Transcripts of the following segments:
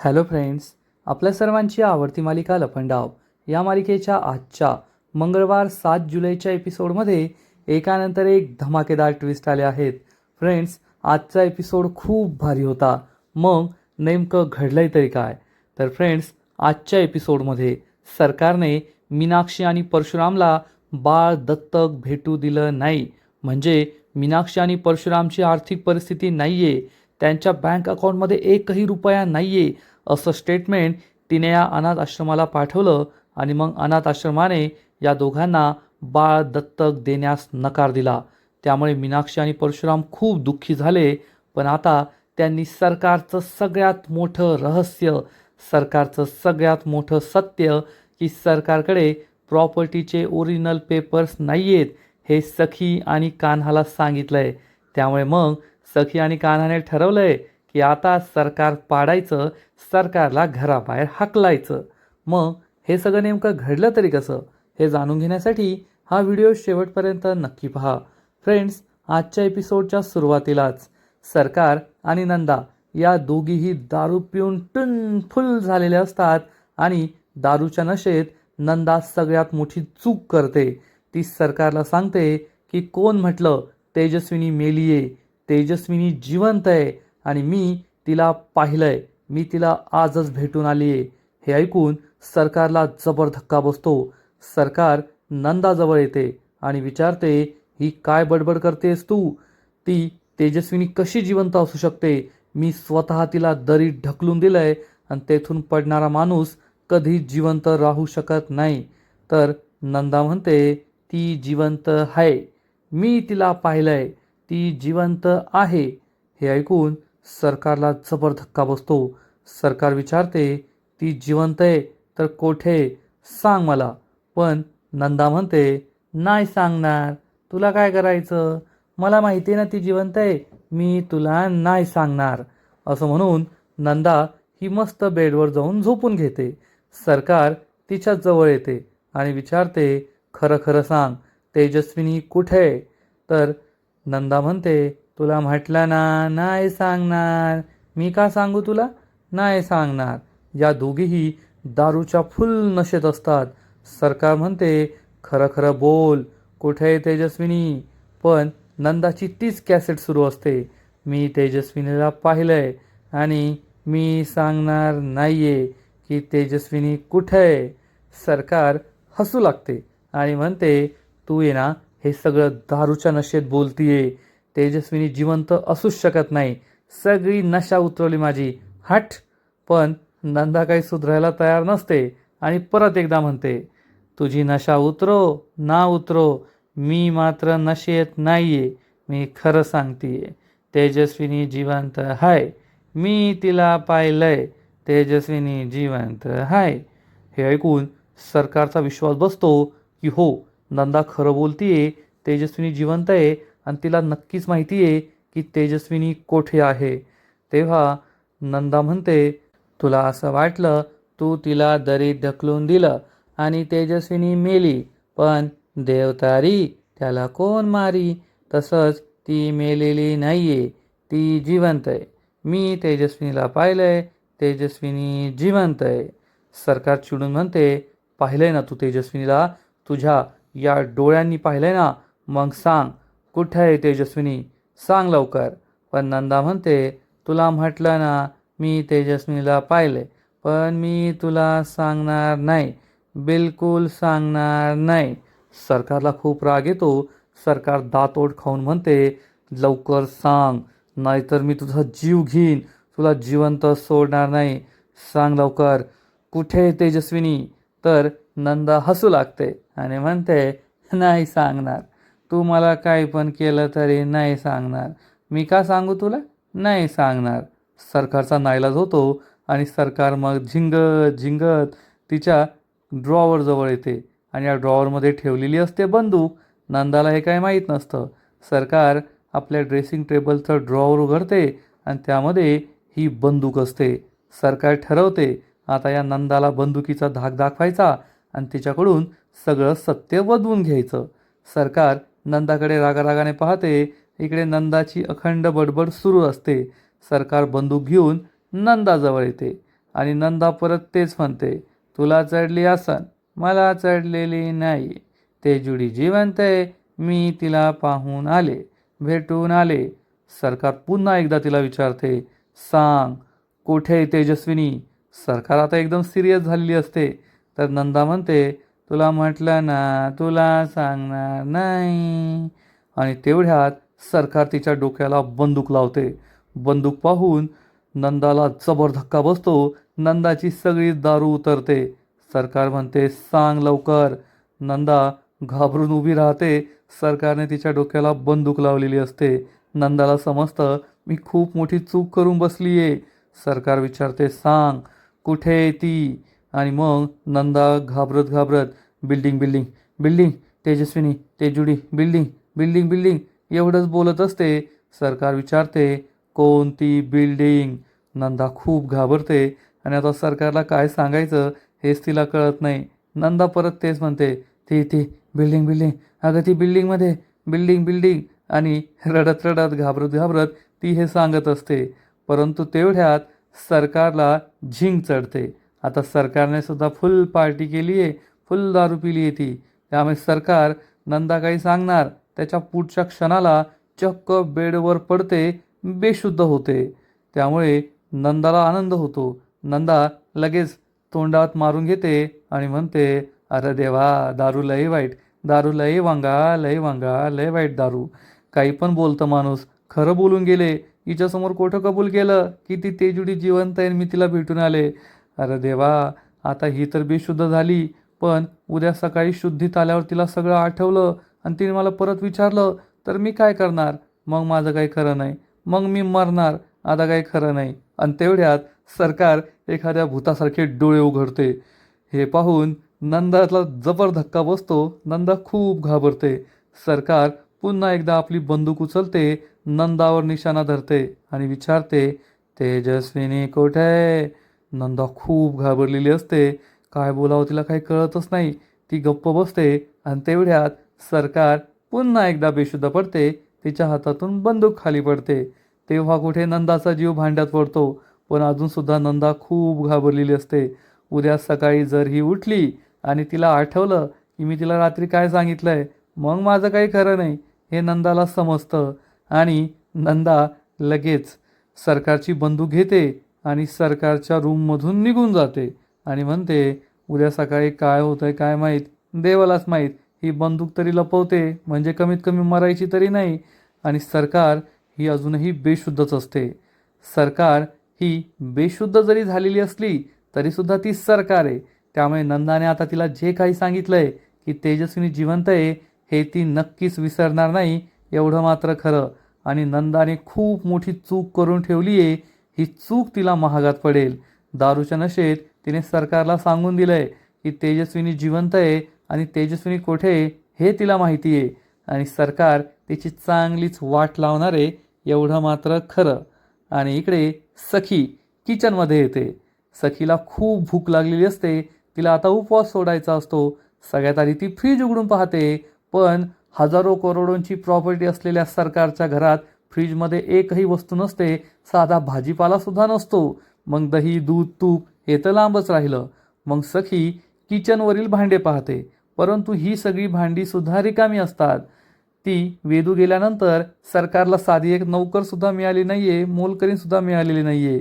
Hello friends, आपल्या सर्वांची आवडती मालिका लपंडाव या मालिकेच्या आजच्या मंगळवार 7 जुलैच्या एपिसोडमध्ये एकानंतर एक धमाकेदार ट्विस्ट आले आहेत. फ्रेंड्स, आजचा एपिसोड खूप भारी होता. मग नेमकं घडलंय तरी काय? तर फ्रेंड्स, आजच्या एपिसोडमध्ये सरकारने मीनाक्षी आणि परशुरामला बाळ दत्तक भेटू दिलं नाही. म्हणजे मीनाक्षी आणि परशुरामची आर्थिक परिस्थिती नाही आहे, त्यांच्या बँक अकाउंटमध्ये एकही रुपया नाही आहे असं स्टेटमेंट तिने या अनाथ आश्रमाला पाठवलं. आणि मग अनाथ आश्रमाने या दोघांना बाळ दत्तक देण्यास नकार दिला. त्यामुळे मीनाक्षी आणि परशुराम खूप दुःखी झाले. पण आता त्यांनी सरकारचं सगळ्यात मोठं रहस्य, सरकारचं सगळ्यात मोठं सत्य की सरकारकडे प्रॉपर्टीचे ओरिजिनल पेपर्स नाही आहेत हे सखी आणि कान्हाला सांगितलंय. त्यामुळे मग सखी आणि कान्हाने ठरवलंय की आता सरकार पाडायचं, सरकारला घराबाहेर हाकलायचं. मग हे सगळं नेमकं घडलं तरी कसं हे जाणून घेण्यासाठी हा व्हिडिओ शेवटपर्यंत नक्की पहा. फ्रेंड्स, आजच्या एपिसोडच्या सुरुवातीलाच सरकार आणि नंदा या दोघीही दारू पिऊन टुन फुल झालेले असतात आणि दारूच्या नशेत नंदा सगळ्यात मोठी चूक करते. ती सरकारला सांगते की कोण म्हटलं तेजस्विनी मेलीये, तेजस्विनी जिवंत आहे आणि मी तिला पाहिलंय, मी तिला आजच भेटून आली आहे. हे ऐकून सरकारला जबर धक्का बसतो. सरकार नंदाजवळ येते आणि विचारते, ही काय बडबड करतेस तू? ती तेजस्विनी कशी जिवंत असू शकते? मी स्वतः तिला दरीत ढकलून दिलंय आणि तेथून पडणारा माणूस कधी जिवंत राहू शकत नाही. तर नंदा म्हणते, ती जिवंत आहे, मी तिला पाहिलंय, ती जिवंत आहे. हे ऐकून सरकारला जबर धक्का बसतो. सरकार विचारते, ती जिवंत आहे तर कोठे, सांग मला. पण नंदा म्हणते, नाही सांगणार, तुला काय करायचं, मला माहिती आहे ना ती जिवंत आहे, मी तुला नाही सांगणार. असं म्हणून नंदा ही मस्त बेडवर जाऊन झोपून घेते. सरकार तिच्या जवळ येते आणि विचारते, खरं खरं सांग, तेजस्विनी कुठे? तर नंदा म्हणते, तुला म्हटलं ना नाही सांगणार, मी का सांगू तुला, नाही सांगणार. या दोघीही दारूच्या फुल नशेत असतात. सरकार म्हणते, खरं खरं बोल, कुठे आहे तेजस्विनी? पण नंदाची तीच कॅसेट सुरू असते, मी तेजस्विनीला पाहिलंय आणि मी सांगणार नाहीये की तेजस्विनी कुठे आहे. सरकार हसू लागते आणि म्हणते, तू ये ना हे सगळं दारूच्या नशेत बोलतीये, तेजस्विनी जिवंत असूच शकत नाही, सगळी नशा उतरवली माझी, हट. पण नंदा काही सुधरायला तयार नसते आणि परत एकदा म्हणते, तुझी नशा उतरो ना उतरो, मी मात्र नशेत नाहीये, मी खरं सांगतेय, तेजस्विनी जिवंत आहे, मी तिला पाहिलंय, तेजस्विनी जिवंत आहे. हे ऐकून सरकारचा विश्वास बसतो की हो, नंदा खरं बोलतीये, तेजस्विनी जिवंत आहे आणि तिला नक्कीच माहिती आहे की तेजस्विनी कोठे आहे. तेव्हा नंदा म्हणते, तुला असं वाटलं, तू तिला दरीत ढकलून दिलं आणि तेजस्विनी मेली, पण देवतारी त्याला कोण मारी? तसंच ती मेलेली नाहीये, ती जिवंत आहे, मी तेजस्विनीला पाहिलंय, तेजस्विनी जिवंत आहे. सरकार चिडून म्हणते, पाहिलंय ना तू तेजस्विनीला, तुझ्या या डोळ्यांनी पाहिलंय ना, मग सांग कुठे आहे तेजस्विनी, सांग लवकर. पण नंदा म्हणते, तुला म्हटलं ना मी तेजस्विनीला पाहिलंय, पण मी तुला सांगणार नाही, बिलकुल सांगणार नाही. सरकारला खूप राग येतो. सरकार दातोड खाऊन म्हणते, लवकर सांग, नाहीतर मी तुझा जीव घेईन, तुला जिवंत सोडणार नाही, सांग लवकर, कुठे तेजस्विनी? तर नंदा हसू लागते आणि म्हणते, नाही सांगणार, तू मला काही पण केलं तरी नाही सांगणार, मी का सांगू तुला, नाही सांगणार. सरकारचा नाईलाज होतो आणि सरकार मग झिंगत झिंगत तिच्या ड्रॉवर जवळ येते आणि या ड्रॉवरमध्ये ठेवलेली असते बंदूक. नंदाला हे काही माहीत नसतं. सरकार आपल्या ड्रेसिंग टेबलचं ड्रॉवर उघडते आणि त्यामध्ये ही बंदूक असते. सरकार ठरवते, आता या नंदाला बंदुकीचा धाक दाखवायचा आणि तिच्याकडून सगळं सत्य वदवून घ्यायचं. सरकार नंदाकडे रागारागाने पाहते. इकडे नंदाची अखंड बडबड सुरू असते. सरकार बंदूक घेऊन नंदाजवळ येते आणि नंदा परत तेच म्हणते, तुला चढली असन, मला चढलेली नाही. तेजुडी जिवंत आहे, मी तिला पाहून आले, भेटून आले. सरकार पुन्हा एकदा तिला विचारते, सांग कुठे आहे तेजस्विनी? सरकार आता एकदम सिरियस झालेली असते. तर नंदा म्हणते, तुला म्हटलं ना तुला सांगणार नाही. आणि तेवढ्यात सरकार तिच्या डोक्याला बंदूक लावते. बंदूक पाहून नंदाला जबर धक्का बसतो. नंदाची सगळी दारू उतरते. सरकार म्हणते, सांग लवकर. नंदा घाबरून उभी राहते. सरकारने तिच्या डोक्याला बंदूक लावलेली असते. नंदाला समजतं, मी खूप मोठी चूक करून बसली आहे. सरकार विचारते, सांग कुठे आहे ती? आणि मग नंदा घाबरत घाबरत, बिल्डिंग बिल्डिंग बिल्डिंग, तेजस्विनी तेजुडी बिल्डिंग बिल्डिंग बिल्डिंग एवढंच बोलत असते. सरकार विचारते, कोणती बिल्डिंग? नंदा खूप घाबरते आणि आता सरकारला काय सांगायचं हेच तिला कळत नाही. नंदा परत तेच म्हणते, ती बिल्डिंग बिल्डिंग, अगं ती बिल्डिंगमध्ये बिल्डिंग बिल्डिंग. आणि रडत रडत घाबरत घाबरत ती हे सांगत असते. परंतु तेवढ्यात सरकारला झिंग चढते. आता सरकारने सुद्धा फुल पार्टी केली आहे, फुल दारू पिली आहे ती. त्यामुळे सरकार नंदा काही सांगणार त्याच्या पुढच्या क्षणाला चक्क बेडवर पडते, बेशुद्ध होते. त्यामुळे नंदाला आनंद होतो. नंदा लगेच तोंडात मारून घेते आणि म्हणते, अरे देवा, दारू लय वाईट, दारू लय वांगा, लय वांगा, लय वाईट दारू. काही पण बोलतं माणूस, खरं बोलून गेले. हिच्यासमोर कोठं कबूल केलं की ती तेजुडी जिवंत आहे, मी तिला भेटून आले. अरे देवा, आता ही तर बेशुद्ध झाली, पण उद्या सकाळी शुद्धीत आल्यावर तिला सगळं आठवलं आणि तिने मला परत विचारलं तर मी काय करणार? मग माझं काही खरं नाही, मग मी मरणार. आता काही खरं नाही. आणि तेवढ्यात सरकार एखाद्या भूतासारखे डोळे उघडते. हे पाहून नंदाला जबर धक्का बसतो. नंदा खूप घाबरते. सरकार पुन्हा एकदा आपली बंदूक उचलते, नंदावर निशाणा धरते आणि विचारते, तेजस्विनी कुठे आहे? नंदा खूप घाबरलेली असते. काय बोलावं तिला काही कळतच नाही. ती गप्प बसते आणि तेवढ्यात सरकार पुन्हा एकदा बेशुद्ध पडते. तिच्या हातातून बंदूक खाली पडते. तेव्हा कुठे नंदाचा जीव भांड्यात पडतो. पण अजूनसुद्धा नंदा खूप घाबरलेली असते. उद्या सकाळी जर ही उठली आणि तिला आठवलं की मी तिला रात्री काय सांगितलंय, मग माझं काही खरं नाही हे नंदाला समजतं. आणि नंदा लगेच सरकारची बंदूक घेते आणि सरकारच्या रूममधून निघून जाते आणि म्हणते, उद्या सकाळी काय होतंय काय माहीत, देवालाच माहीत. ही बंदूक तरी लपवते म्हणजे कमीत कमी मरायची तरी नाही. आणि सरकार ही अजूनही बेशुद्धच असते. सरकार ही बेशुद्ध जरी झालेली असली तरीसुद्धा ती सरकार आहे. त्यामुळे नंदाने आता तिला जे काही सांगितलंय की तेजस्विनी जिवंत आहे हे ती नक्कीच विसरणार नाही, एवढं मात्र खरं. आणि नंदाने खूप मोठी चूक करून ठेवली आहे. ही चूक तिला महागात पडेल. दारूच्या नशेत तिने सरकारला सांगून दिलंय की तेजस्विनी जिवंत आहे आणि तेजस्विनी कुठे आहे हे तिला माहिती आहे. आणि सरकार तिची चांगलीच वाट लावणार आहे, एवढं मात्र खरं. आणि इकडे सखी किचनमध्ये येते. सखीला खूप भूक लागलेली असते. तिला आता उपवास सोडायचा असतो. सगळ्यात आधी ती फ्रीज उघडून पाहते, पण हजारो करोडोंची प्रॉपर्टी असलेल्या सरकारच्या घरात फ्रीजमध्ये एकही वस्तू नसते. साधा भाजीपाला सुद्धा नसतो. मग दही, दूध, तूप हे तर लांबच राहिलं. मग सखी किचनवरील भांडे पाहते, परंतु ही सगळी भांडी सुद्धा रिकामी असतात. ती वेदू गेल्यानंतर सरकारला साधी एक नोकरसुद्धा मिळाली नाहीये, मोलकरीणसुद्धा मिळालेली नाहीये.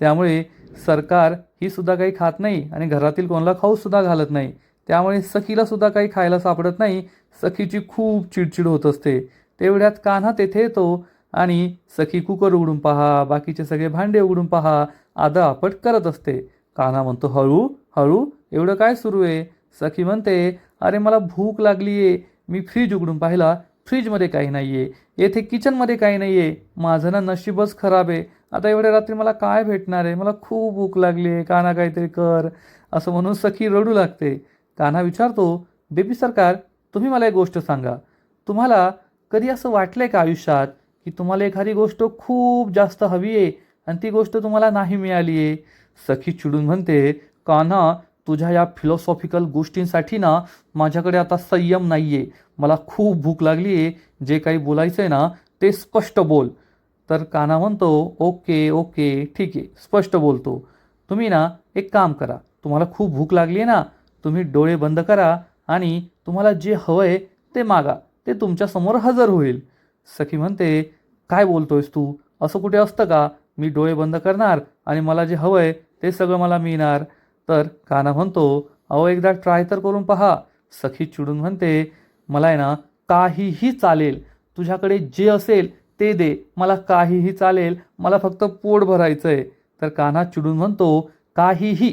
त्यामुळे सरकार ही सुद्धा काही खात नाही आणि घरातील कोणाला खाऊसुद्धा घालत नाही. त्यामुळे सखीला सुद्धा काही खायला सापडत नाही. सखीची खूप चिडचिड होत असते. तेवढ्यात कान्हा तेथे येतो आणि सखी कुकर उघडून पहा, बाकीचे सगळे भांडे उघडून पहा, आदळआपट करत असते. कान्हा म्हणतो, हळू हळू, एवढं काय सुरू आहे? सखी म्हणते, अरे मला भूक लागली आहे, मी फ्रीज उघडून पाहिला, फ्रीजमध्ये काही नाही आहे, येथे किचनमध्ये काही नाही आहे, माझं ना नशीबच खराब आहे. आता एवढ्या रात्री मला काय भेटणार आहे? मला खूप भूक लागली आहे, कान्हा काहीतरी कर. असं म्हणून सखी रडू लागते. कान्हा विचारतो, बेबी सरकार, तुम्ही मला एक गोष्ट सांगा, तुम्हाला कधी असं वाटलंय का आयुष्यात की तुम्हाला एखादी गोष्ट खूप जास्त हवी आहे आणि ती गोष्ट तुम्हाला नाही मिळाली आहे? सखी चिडून म्हणते, कान्हा, तुझ्या या फिलॉसॉफिकल गोष्टींसाठी ना माझ्याकडे आता संयम नाही आहे. मला खूप भूक लागली आहे, जे काही बोलायचं आहे ना ते स्पष्ट बोल. तर कान्हा म्हणतो, ओके ओके ठीक आहे, स्पष्ट बोलतो. तुम्ही ना एक काम करा, तुम्हाला खूप भूक लागली आहे ना, तुम्ही डोळे बंद करा आणि तुम्हाला जे हवं आहे ते मागा, ते तुमच्यासमोर हजर होईल. सखी म्हणते, काय बोलतोयस तू? असं कुठे असतं का? मी डोळे बंद करणार आणि मला जे हवं आहे ते सगळं मला मिळणार. तर कान्हा म्हणतो, अहो एकदा ट्राय तर करून पहा. सखी चिडून म्हणते, मला आहे ना काहीही चालेल, तुझ्याकडे जे असेल ते दे, मला काहीही चालेल, मला फक्त पोट भरायचं आहे. तर कान्हा चिडून म्हणतो, काहीही?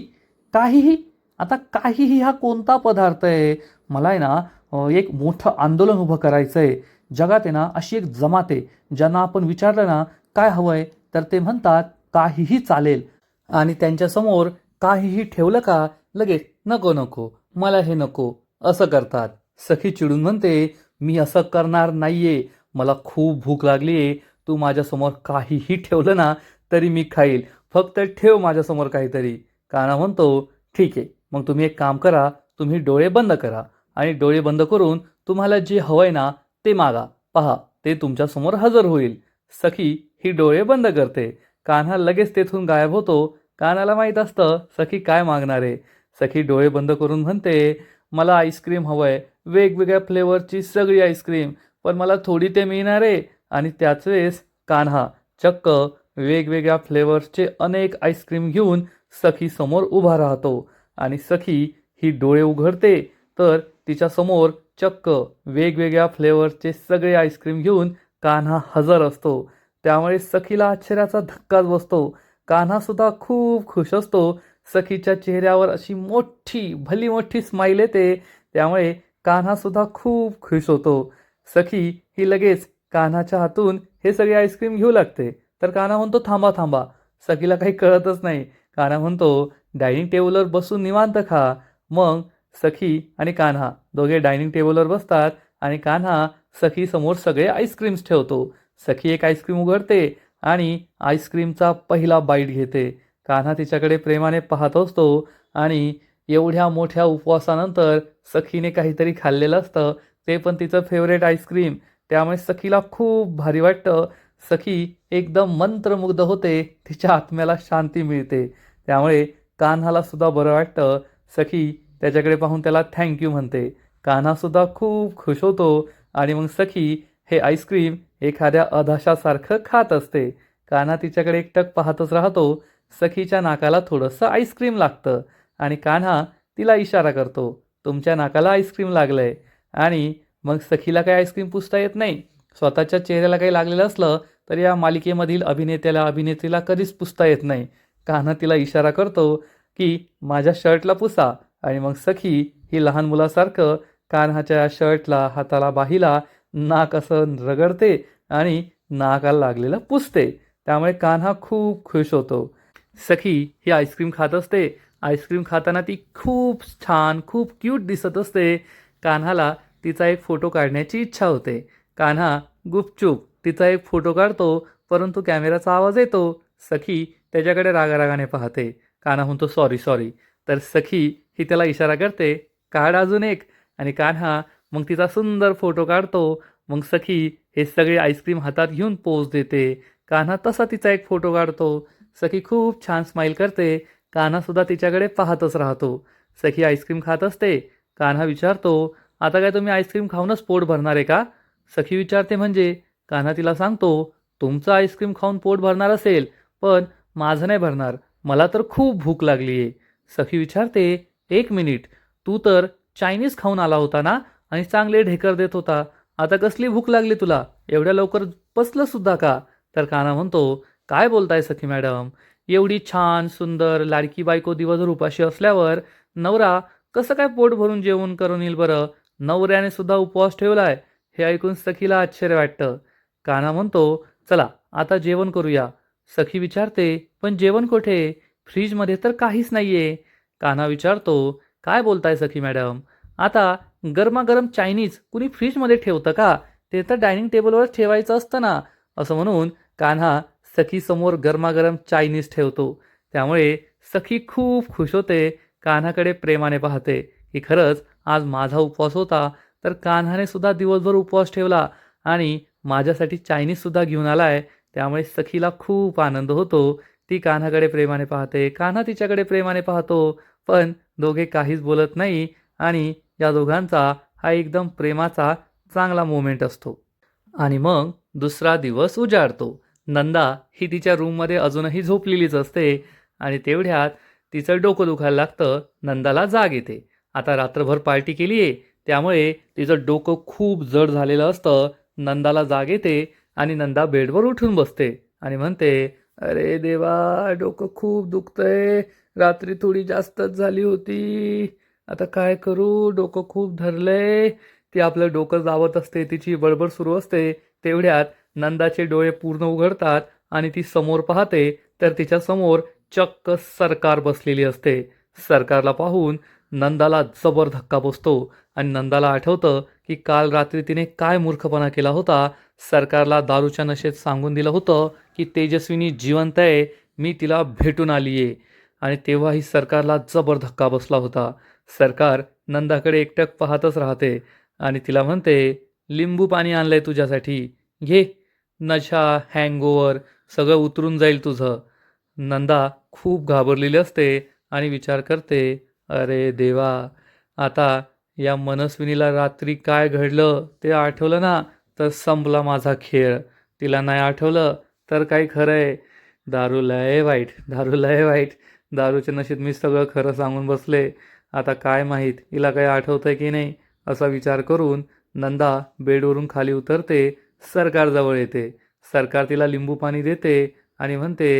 काहीही? आता काहीही हा कोणता पदार्थ आहे? मला आहे ना एक मोठं आंदोलन उभं करायचं आहे. जगात आहे ना अशी एक जमात आहे, ज्यांना आपण विचारलं ना काय हवं आहे, तर ते म्हणतात काहीही चालेल. आणि त्यांच्यासमोर काहीही ठेवलं का लगेच नको नको, मला हे नको, असं करतात. सखी चिडून म्हणते, मी असं करणार नाहीये, मला खूप भूक लागलीये, तू माझ्यासमोर काहीही ठेवलं ना तरी मी खाईल, फक्त ठेव माझ्यासमोर काहीतरी. कान्हा म्हणतो, ठीक आहे, मग तुम्ही एक काम करा, तुम्ही डोळे बंद करा आणि डोळे बंद करून तुम्हाला जे हवंय ना ते मागा, पहा ते तुमच्यासमोर हजर होईल. सखी ही डोळे बंद करते. कान्हा लगेच तेथून गायब होतो. कान्हाला माहीत असतं सखी काय मागणार आहे. सखी डोळे बंद करून म्हणते, मला आईस्क्रीम हवंय, वेगवेगळ्या फ्लेवरची सगळी आईस्क्रीम, पण मला थोडी ते मिळणार आहे. आणि त्याच वेळेस कान्हा चक्क वेगवेगळ्या फ्लेवर्सचे अनेक आईस्क्रीम घेऊन सखी समोर उभा राहतो आणि सखी ही डोळे उघडते तर तिच्यासमोर चक्क वेगवेगळ्या फ्लेवरचे सगळे आईस्क्रीम घेऊन कान्हा हजर असतो. त्यामुळे सखीला आश्चर्याचा धक्काच बसतो. कान्हा सुद्धा खूप खुश असतो. सखीच्या चेहऱ्यावर अशी मोठी भली मोठी स्माईल येते. त्यामुळे कान्हा सुद्धा खूप खुश होतो. सखी ही लगेच कान्हाच्या हातून हे सगळे आईस्क्रीम घेऊ लागते. तर कान्हा म्हणतो, थांबा थांबा. सखीला काही कळतच नाही. कान्हा म्हणतो, डायनिंग टेबलवर बसून निवांत खा. मग सखी आणि कान्हा दोघे डायनिंग टेबलवर बसतात आणि कान्हा सखी समोर सगळे आईस्क्रीम्स ठेवतो. सखी एक आईस्क्रीम उघडते आणि आईस्क्रीमचा पहिला बाईट घेते. कान्हा तिच्याकडे प्रेमाने पाहत असतो आणि एवढ्या मोठ्या उपवासानंतर सखीने काहीतरी खाल्लेलं असतं, ते पण तिचं फेवरेट आईस्क्रीम. त्यामुळे सखीला खूप भारी वाटतं. सखी एकदम मंत्रमुग्ध होते, तिच्या आत्म्याला शांती मिळते. त्यामुळे कान्हाला सुद्धा बरं वाटतं. सखी त्याच्याकडे पाहून त्याला थँक्यू म्हणते. कान्हासुद्धा खूप खुश होतो आणि मग सखी हे आईस्क्रीम एखाद्या अधाशासारखं खात असते. कान्हा तिच्याकडे एकटक पाहतच राहतो. सखीच्या नाकाला थोडंसं आईस्क्रीम लागतं आणि कान्हा तिला इशारा करतो, तुमच्या नाकाला आईस्क्रीम लागलंय. आणि मग सखीला काही आईस्क्रीम पुसता येत नाही. स्वतःच्या चेहऱ्याला काही लागलेलं असलं तर या मालिकेमधील अभिनेत्याला अभिनेत्रीला कधीच पुसता येत नाही. कान्हा तिला इशारा करतो की माझ्या शर्टला पुसा आणि मग सखी ही लहान मुलासारखं कान्हाच्या शर्टला, हाताला, बाहीला, नाक असं रगडते आणि नाकाला लागलेलं पुसते. त्यामुळे कान्हा खूप खुश होतो. सखी ही आईस्क्रीम खात असते. आईस्क्रीम खाताना ती खूप छान, खूप क्यूट दिसत असते. कान्हाला तिचा एक फोटो काढण्याची इच्छा होते. कान्हा गुपचूप तिचा एक फोटो काढतो, परंतु कॅमेराचा आवाज येतो. सखी त्याच्याकडे रागारागाने पाहते. कान्हा म्हणतो, सॉरी सॉरी. तर सखी ही त्याला इशारा करते, काढ अजून एक. आणि कान्हा मग तिचा सुंदर फोटो काढतो. मग सखी हे सगळे आईस्क्रीम हातात घेऊन पोज देते. कान्हा तसा तिचा एक फोटो काढतो. सखी खूप छान स्माईल करते. कान्हासुद्धा तिच्याकडे पाहतच राहतो. सखी आईस्क्रीम खात असते. कान्हा विचारतो, आता काय तुम्ही आईस्क्रीम खाऊनच पोट भरणार आहे का? सखी विचारते, म्हणजे? कान्हा तिला सांगतो, तुमचं आईस्क्रीम खाऊन पोट भरणार असेल, पण माझं नाही भरणार, मला तर खूप भूक लागली आहे. सखी विचारते, एक मिनिट, तू तर चायनीज खाऊन आला होता ना आणि चांगले ढेकर देत होता, आता कसली भूक लागली तुला? एवढ्या लवकर बसलं सुद्धा का? तर कान्हा म्हणतो, काय बोलताय सखी मॅडम, एवढी छान सुंदर लाडकी बायको दिवसभर उपाशी असल्यावर नवरा कसं काय पोट भरून जेवण करून येईल बरं? नवऱ्याने सुद्धा उपवास ठेवलाय. हे ऐकून सखीला आश्चर्य वाटतं. कान्हा म्हणतो, चला आता जेवण करूया. सखी विचारते, पण जेवण कुठे? फ्रीजमध्ये तर काहीच नाहीये. कान्हा विचारतो, काय बोलताय सखी मॅडम, आता गरमागरम चायनीज कुणी फ्रीजमध्ये ठेवतं का? ते तर डायनिंग टेबलवर ठेवायचं असतं ना. असं म्हणून कान्हा सखीसमोर गरमागरम चायनीज ठेवतो. त्यामुळे सखी खूप खुश होते. कान्हाकडे प्रेमाने पाहते की खरंच आज माझा उपवास होता, तर कान्हाने सुद्धा दिवसभर उपवास ठेवला आणि माझ्यासाठी चायनीज सुद्धा घेऊन आलाय. त्यामुळे सखीला खूप आनंद होतो. ती कान्हाकडे प्रेमाने पाहते, कान्हा तिच्याकडे प्रेमाने पाहतो, पण दोघे काहीच बोलत नाही आणि या दोघांचा हा एकदम प्रेमाचा चांगला मोमेंट असतो. आणि मग दुसरा दिवस उजाडतो. नंदा ही तिच्या रूममध्ये अजूनही झोपलेलीच असते आणि तेवढ्यात तिचं डोकं दुखायला लागतं. नंदाला जाग येते. आता रात्रभर पार्टी केली आहे, त्यामुळे तिचं डोकं खूप जड झालेलं असतं. नंदाला जाग येते आणि नंदा बेडवर उठून बसते आणि म्हणते, अरे देवा, डोकं खूप दुखतंय, रात्री थोडी जास्तच झाली होती, आता काय करू, डोकं खूप धरलंय. ती आपलं डोकं दाबत असते, तिची बडबड सुरू असते. तेवढ्यात नंदाचे डोळे पूर्ण उघडतात आणि ती समोर पाहते, तर तिच्या समोर चक्क सरकार बसलेली असते. सरकारला पाहून नंदाला जबर धक्का बसतो आणि नंदाला आठवतं की काल रात्री तिने काय मूर्खपणा केला होता. सरकारला दारूच्या नशेत सांगून दिलं होतं की तेजस्विनी जिवंत आहे, मी तिला भेटून आली आहे. आणि तेव्हाही सरकारला जबर धक्का बसला होता. सरकार नंदाकडे एकटक पाहतच राहते आणि तिला म्हणते, लिंबू पाणी आणलंय तुझ्यासाठी, घे, नशा, हँगओव्हर सगळं उतरून जाईल तुझं. नंदा खूप घाबरलेली असते आणि विचार करते, अरे देवा, आता या मनस्विनीला रात्री काय घडलं ते आठवलं ना तर संपला माझा खेळ. तिला नाही आठवलं तर काही खरं आहे. दारू लय वाईट, दारू लय वाईट. दारूच्या नशेत मी सगळं खरं सांगून बसले. आता काय माहीत हिला काही आठवतंय की नाही. असा विचार करून नंदा बेडवरून खाली उतरते, सरकारजवळ येते. सरकार तिला लिंबू पाणी देते आणि म्हणते,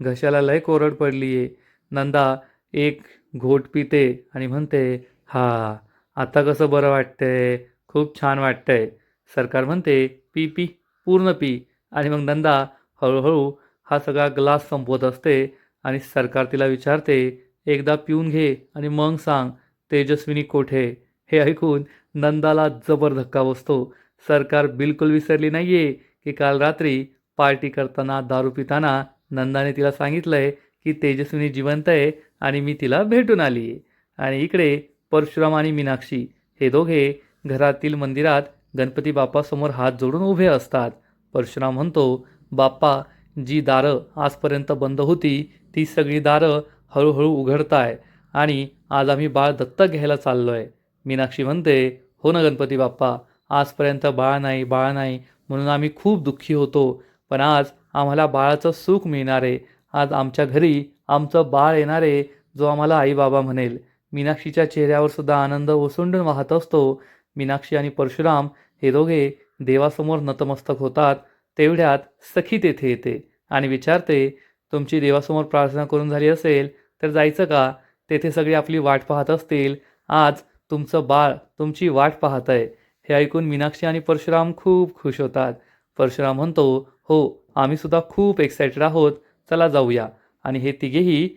घशाला लय कोरड पडली आहे. नंदा एक घोट पिते आणि म्हणते, हा, आता कसं बरं वाटतंय, खूप छान वाटतंय. सरकार म्हणते, पी पी, पूर्ण पी. आणि मग नंदा हळूहळू हा सगळा ग्लास संपवत असते आणि सरकार तिला विचारते, एकदा पिऊन घे आणि मग सांग तेजस्विनी कोठे. हे ऐकून नंदाला जबर धक्का बसतो. सरकार बिलकुल विसरली नाहीये की काल रात्री पार्टी करताना दारू पिताना नंदाने तिला सांगितलंय की तेजस्विनी जिवंत आहे आणि मी तिला भेटून आली आहे. आणि इकडे परशुराम आणि मीनाक्षी हे दोघे घरातील मंदिरात गणपती बाप्पासमोर हात जोडून उभे असतात. परशुराम म्हणतो, बाप्पा, जी दारं आजपर्यंत बंद होती ती सगळी दारं हळूहळू उघडताय आणि आज आम्ही बाळ दत्तक घ्यायला चाललोय. मीनाक्षी म्हणते, हो ना गणपती बाप्पा, आजपर्यंत बाळ नाही बाळ नाही म्हणून आम्ही खूप दुःखी होतो, पण आज आम्हाला बाळाचं सुख मिळणार आहे. आज आमच्या घरी आमचं बाळ येणार आहे, जो आम्हाला आई बाबा म्हणेल. मीनाक्षीच्या चेहऱ्यावर सुद्धा आनंद ओसंडून वाहत असतो. मीनाक्षी आणि परशुराम हे दोघे देवासमोर नतमस्तक होतात. तेवढ्यात सखी तेथे येते आणि विचारते, तुमची देवासमोर प्रार्थना करून झाली असेल तर जायचं का? तेथे सगळी आपली वाट पाहत असतील. आज तुमचं बाळ तुमची वाट पाहत आहे. हे ऐकून मीनाक्षी आणि परशुराम खूप खुश होतात. परशुराम म्हणतो, हो, आम्ही सुद्धा खूप एक्सायटेड आहोत, चला जाऊया. आणि हे तिघेही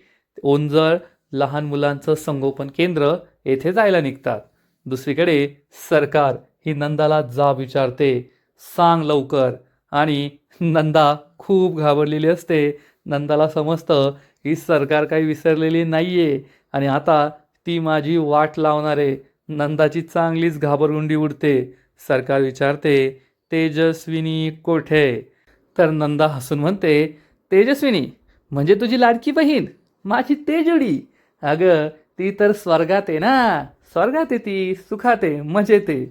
ओंजळ लहान मुलांचं संगोपन केंद्र येथे जायला निघतात. दुसरीकडे सरकार ही नंदाला जाब विचारते, सांग लवकर. आणि नंदा खूप घाबरलेली असते. नंदाला समजतं ही सरकार काही विसरलेली नाहीये आणि आता ती माझी वाट लावणार आहे. नंदाची चांगलीच घाबरगुंडी उडते. सरकार विचारते, तेजस्विनी कोठे? तर नंदा हसून म्हणते, तेजस्विनी म्हणजे तुझी लाडकी बहीण, माझी तेजुडी. अगं, ती तर स्वर्गात आहे ना, स्वर्गात आहे ती, सुखात आहे, मजेत आहे.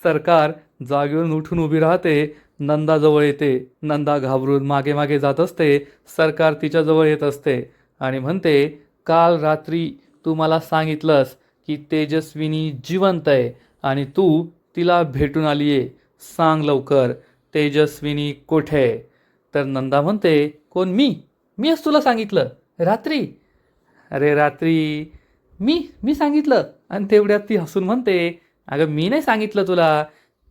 सरकार जागेवरून उठून उभी राहते, नंदाजवळ येते. नंदा घाबरून मागे मागे जात असते. सरकार तिच्याजवळ येत असते आणि म्हणते, काल रात्री तू मला सांगितलंस की तेजस्विनी जिवंत आहे आणि तू तिला भेटून आली आहे. सांग लवकर, तेजस्विनी कोठे? तर नंदा म्हणते, कोण, मी? मीच तुला सांगितलं रात्री. अरे रात्री मी सांगितलं? आणि तेवढ्यात ती हसून म्हणते, अगं मी नाही सांगितलं तुला,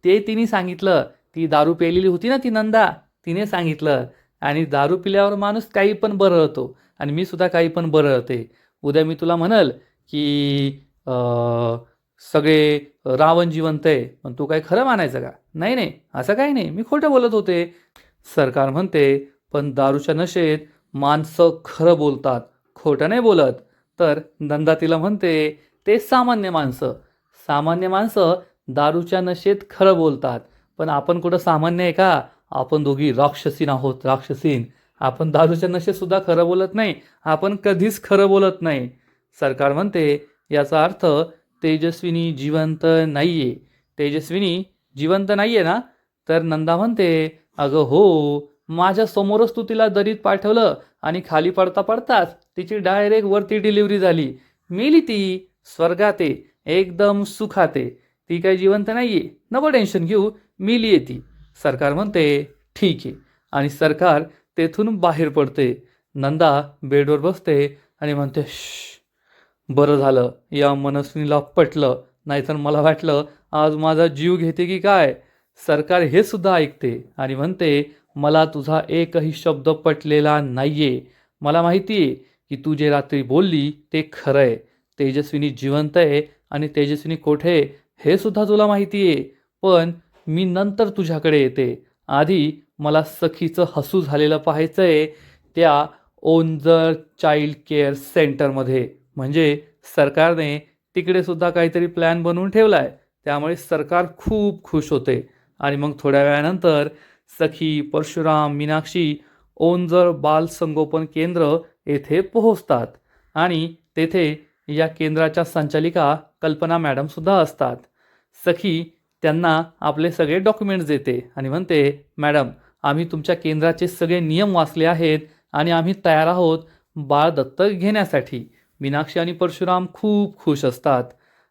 ते तिने सांगितलं. ती दारू प्यायलेली होती ना ती नंदा, तिने सांगितलं. आणि दारू पिल्यावर माणूस काही पण बरळतो आणि मी सुद्धा काही पण बरळते. उद्या मी तुला म्हणल की सगळे रावण जिवंत आहे, पण तू काय खरं मानायचं का? नाही नाही, असं काही नाही, मी खोटं बोलत होते. सरकार म्हणते, पण दारूच्या नशेत माणसं खरं बोलतात, खोटं नाही बोलत. तर नंदा तिला म्हणते, ते सामान्य माणसं, सामान्य माणसं दारूच्या नशेत खरं बोलतात, पण आपण कुठं सामान्य आहे का? आपण दोघी राक्षसीन आहोत, राक्षसीन. आपण दारूच्या नशेत सुद्धा खरं बोलत नाही, आपण कधीच खरं बोलत नाही. सरकार म्हणते याचा अर्थ तेजस्विनी जिवंत नाहीये. तेजस्विनी जिवंत नाहीये ना? तर नंदा म्हणते, अगं हो, माझ्या समोरच तू तिला दरीत पाठवलं आणि खाली पडता पडताच तिची डायरेक्ट वरती डिलिव्हरी झाली. मेली ती, स्वर्गात आहे, एकदम सुखात आहे. ती काही जिवंत नाहीये, नको टेन्शन घेऊ, मेली ती. सरकार म्हणते ठीक आहे, आणि सरकार तेथून बाहेर पडते. नंदा बेडवर बसते आणि म्हणते, बरं झालं या मनस्विनीला पटलं, नाहीतर मला वाटलं आज माझा जीव घेते की काय. सरकार हे सुद्धा ऐकते आणि म्हणते, मला तुझा एकही शब्द पटलेला नाहीये. मला माहिती आहे की तू जे रात्री बोलली ते खरं आहे. तेजस्विनी जिवंत आहे आणि तेजस्विनी कोठे आहे हे सुद्धा तुला माहिती आहे. पण मी नंतर तुझ्याकडे येते. आधी मला सखीचं हसू झालेलं पाहायचं आहे त्या ओंजर चाइल्ड केअर सेंटरमध्ये. म्हणजे सरकारने तिकडे सुद्धा काहीतरी प्लॅन बनवून ठेवला आहे. त्यामुळे सरकार खूप खुश होते. आणि मग थोड्या वेळानंतर सखी, परशुराम, मीनाक्षी ओंजर बाल संगोपन केंद्र येथे पोहोचतात. आणि तेथे या केंद्राच्या संचालिका कल्पना मॅडमसुद्धा असतात. सखी त्यांना आपले सगळे डॉक्युमेंट्स देते आणि म्हणते, मॅडम, आम्ही तुमच्या केंद्राचे सगळे नियम वाचले आहेत आणि आम्ही तयार आहोत बाळ दत्तक घेण्यासाठी. मीनाक्षी आणि परशुराम खूप खुश असतात.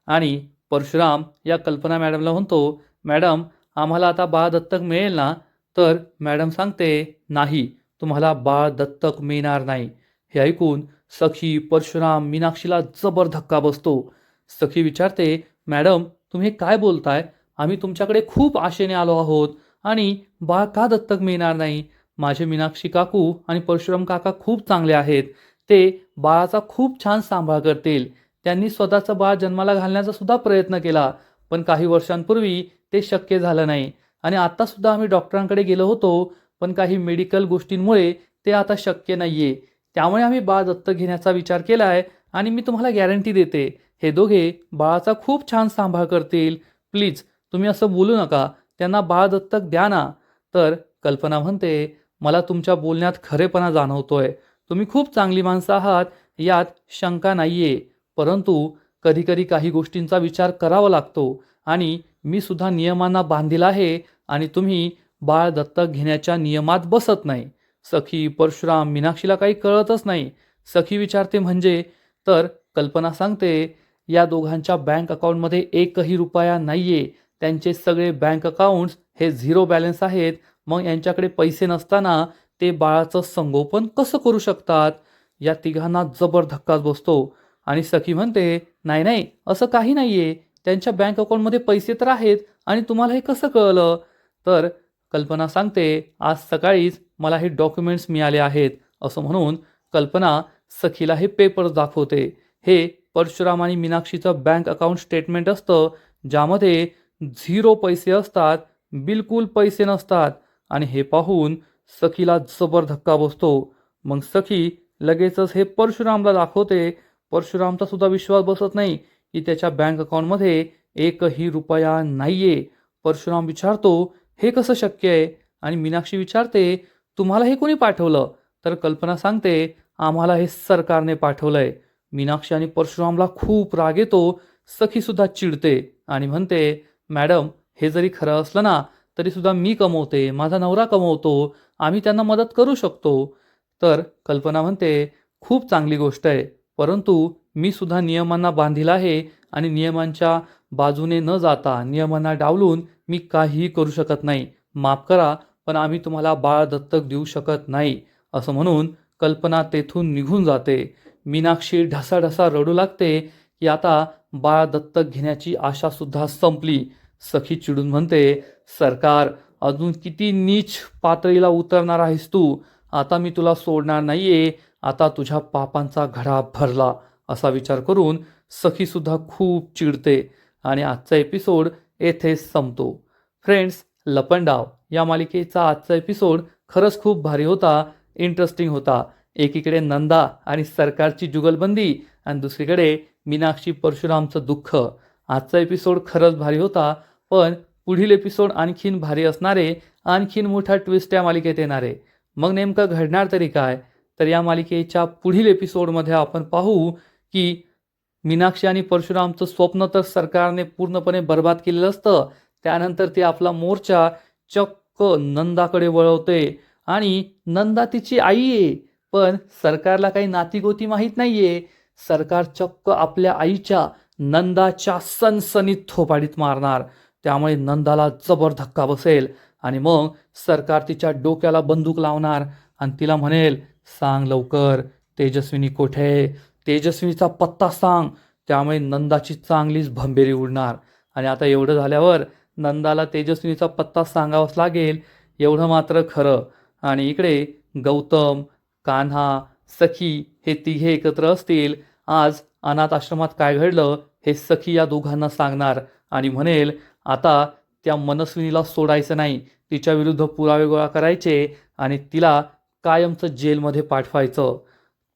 आणि परशुराम या कल्पना मॅडमला म्हणतो, मॅडम, आम्हाला आता बाळ दत्तक मिळेल ना? तर मॅडम सांगते, नाही, तुम्हाला बाळ दत्तक मिळणार नाही. हे ऐकून सखी, परशुराम, मीनाक्षीला जबर धक्का बसतो. सखी विचारते, मॅडम, तुम्ही काय बोलताय? आम्ही तुमच्याकडे खूप आशेने आलो आहोत आणि बाळ का दत्तक मिळणार नाही? माझे मीनाक्षी काकू आणि परशुराम काका खूप चांगले आहेत. ते बाळाचा खूप छान सांभाळ करतील. त्यांनी स्वतःचं बाळ जन्माला घालण्याचा सुद्धा प्रयत्न केला, पण काही वर्षांपूर्वी ते शक्य झालं नाही. आणि आत्तासुद्धा आम्ही डॉक्टरांकडे गेलो होतो, पण काही मेडिकल गोष्टींमुळे ते आता शक्य नाही आहे. त्यामुळे आम्ही बाळ दत्तक घेण्याचा विचार केला आहे. आणि मी तुम्हाला गॅरंटी देते, हे दोघे बाळाचा खूप छान सांभाळ करतील. प्लीज तुम्ही असं बोलू नका, त्यांना बाळ दत्तक द्या ना. तर कल्पना म्हणते, मला तुमच्या बोलण्यात खरेपणा जाणवतोय. तुम्ही खूप चांगली माणसं आहात, यात शंका नाहीये. परंतु कधीकधी काही गोष्टींचा विचार करावा लागतो आणि मी सुद्धा नियमांना बांधील आहे आणि तुम्ही बाळ दत्तक घेण्याच्या नियमात बसत नाही. सखी, परशुराम, मीनाक्षीला काही कळतच नाही. सखी विचारते, म्हणजे? तर कल्पना सांगते, या दोघांच्या बँक अकाउंटमध्ये एकही रुपया नाहीये. त्यांचे सगळे बँक अकाउंट्स हे झिरो बॅलन्स आहेत. मग यांच्याकडे पैसे नसताना ते बाळाचं संगोपन कसं करू शकतात? या तिघांना जबर धक्काच बसतो. आणि सखी म्हणते, नाही नाही, असं काही नाहीये. त्यांच्या बँक अकाउंटमध्ये पैसे तर आहेत आणि तुम्हाला हे कसं कळलं? तर कल्पना सांगते, आज सकाळीच मला हे डॉक्युमेंट्स मिळाले आहेत. असं म्हणून कल्पना सखीला हे पेपर्स दाखवते. हे परशुराम आणि मीनाक्षीचं बँक अकाउंट स्टेटमेंट असतं, ज्यामध्ये झिरो पैसे असतात, बिलकुल पैसे नसतात. आणि हे पाहून सखीला जबर धक्का बसतो. मग सखी लगेचच हे परशुरामला दाखवते. परशुरामचा सुद्धा विश्वास बसत नाही की त्याच्या बँक अकाउंटमध्ये एकही रुपया नाहीये. परशुराम विचारतो, हे कसं शक्य आहे? आणि मीनाक्षी विचारते, तुम्हाला हे कोणी पाठवलं? तर कल्पना सांगते, आम्हाला हे सरकारने पाठवलंय. मीनाक्षी आणि परशुरामला खूप राग येतो. सखीसुद्धा चिडते आणि म्हणते, मॅडम, हे जरी खरं असलं ना, तरी सुद्धा मी कमवते, माझा नवरा कमवतो, आम्ही त्यांना मदत करू शकतो. तर कल्पना म्हणते, खूप चांगली गोष्ट आहे, परंतु मी सुद्धा नियमांना बांधील आहे आणि नियमांच्या बाजूने न जाता नियमांना डावलून मी काहीही करू शकत नाही. माफ करा, पण आम्ही तुम्हाला बाळ दत्तक देऊ शकत नाही. असं म्हणून कल्पना तेथून निघून जाते. मीनाक्षी ढसाढसा रडू लागते की आता बाळ दत्तक घेण्याची आशासुद्धा संपली. सखी चिडून म्हणते, सरकार, अजून किती नीच पातळीला उतरणार आहेस तू? आता मी तुला सोडणार नाहीये. आता तुझ्या पापांचा घडा भरला. असा विचार करून सखीसुद्धा खूप चिडते. आणि आजचा एपिसोड येथेच संपतो. फ्रेंड्स, लपंडाव या मालिकेचा आजचा एपिसोड खरंच खूप भारी होता, इंटरेस्टिंग होता. एकीकडे नंदा आणि सरकारची जुगलबंदी आणि दुसरीकडे मीनाक्षी परशुरामचं दुःख. आजचा एपिसोड खरंच भारी होता, पण पुढील एपिसोड आणखीन भारी असणारे, आणखीन मोठा ट्विस्ट या मालिकेत येणारे. मग नेमकं घडणार तरी काय? तर या मालिकेच्या पुढील एपिसोडमध्ये आपण पाहू की मीनाक्षी आणि परशुरामचं स्वप्न तर सरकारने पूर्णपणे बर्बाद केलेलं असतं. त्यानंतर ती आपला मोर्चा चक्क नंदाकडे वळवते आणि नंदा तिची आई आहे. पण सरकारला काही नातीगोती माहीत नाहीये. सरकार चक्क आपल्या आईच्या नंदाच्या सणसणीत थोपाडीत मारणार. त्यामुळे नंदाला जबर धक्का बसेल आणि मग सरकार तिच्या डोक्याला बंदूक लावणार आणि तिला म्हणेल, सांग लवकर तेजस्विनी कुठे आहे? तेजस्विनीचा पत्ता सांग. त्यामुळे नंदाची चांगलीच भंबेरी उडणार आणि आता एवढं झाल्यावर नंदाला तेजस्विनीचा पत्ता सांगावाच लागेल, एवढं मात्र खरं. आणि इकडे गौतम, कान्हा, सखी हे तिघे एकत्र असतील. आज अनाथ आश्रमात काय घडलं हे सखी या दोघांना सांगणार आणि म्हणेल, आता त्या मनस्विनीला सोडायचं नाही, तिच्या विरुद्ध पुरावे गोळा करायचे आणि तिला कायमचं जेलमध्ये पाठवायचं.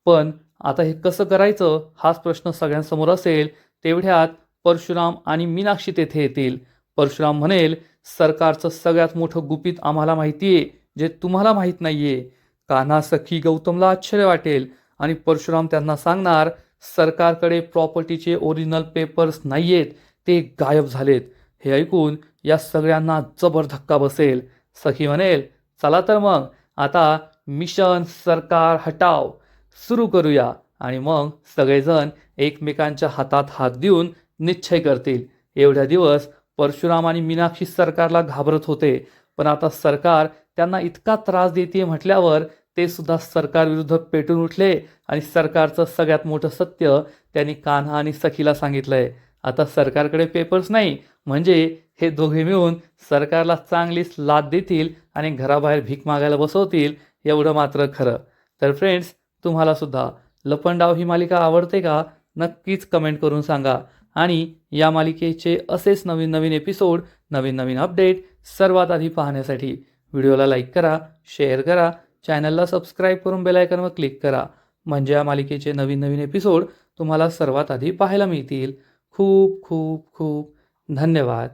पण आता हे कसं करायचं हाच प्रश्न सगळ्यांसमोर असेल. तेवढ्यात परशुराम आणि मीनाक्षी तेथे येतील. परशुराम म्हणेल, सरकारचं सगळ्यात मोठं गुपित आम्हाला माहिती आहे, जे तुम्हाला माहीत नाहीये. कान्हा, सखी, गौतमला आश्चर्य वाटेल आणि परशुराम त्यांना सांगणार, सरकारकडे प्रॉपर्टीचे ओरिजिनल पेपर्स नाहीयेत, ते गायब झालेत. हे ऐकून या सगळ्यांना जबर धक्का बसेल. सखी म्हणेल, चला तर मग आता मिशन सरकार हटाव सुरू करूया. आणि मग सगळेजण एकमेकांच्या हातात हात देऊन निश्चय करतील. एवढ्या दिवस परशुराम आणि मीनाक्षी सरकारला घाबरत होते, पण आता सरकार त्यांना इतका त्रास देते म्हटल्यावर ते सुद्धा सरकारविरुद्ध पेटून उठले आणि सरकारचं सगळ्यात मोठं सत्य त्यांनी कान्हा आणि सखीला सांगितलंय. आता सरकारकडे पेपर्स नाही म्हणजे हे दोघे मिळून सरकारला चांगलीच लाथ देतील आणि घराबाहेर भीक मागायला बसवतील, एवढं मात्र खरं. तर फ्रेंड्स, तुम्हाला सुद्धा लपंडाव ही मालिका आवडते का? नक्कीच कमेंट करून सांगा. आणि या मालिकेचे असेच नवीन नवीन एपिसोड, नवीन नवीन अपडेट सर्वात आधी पाहण्यासाठी व्हिडिओला लाईक करा, शेअर करा, चॅनलला सबस्क्राईब करून बेल आयकॉनवर क्लिक करा. म्हणजे या मालिकेचे नवीन नवीन एपिसोड तुम्हाला सर्वात आधी पाहायला मिळतील. खूप खूप खूप धन्यवाद.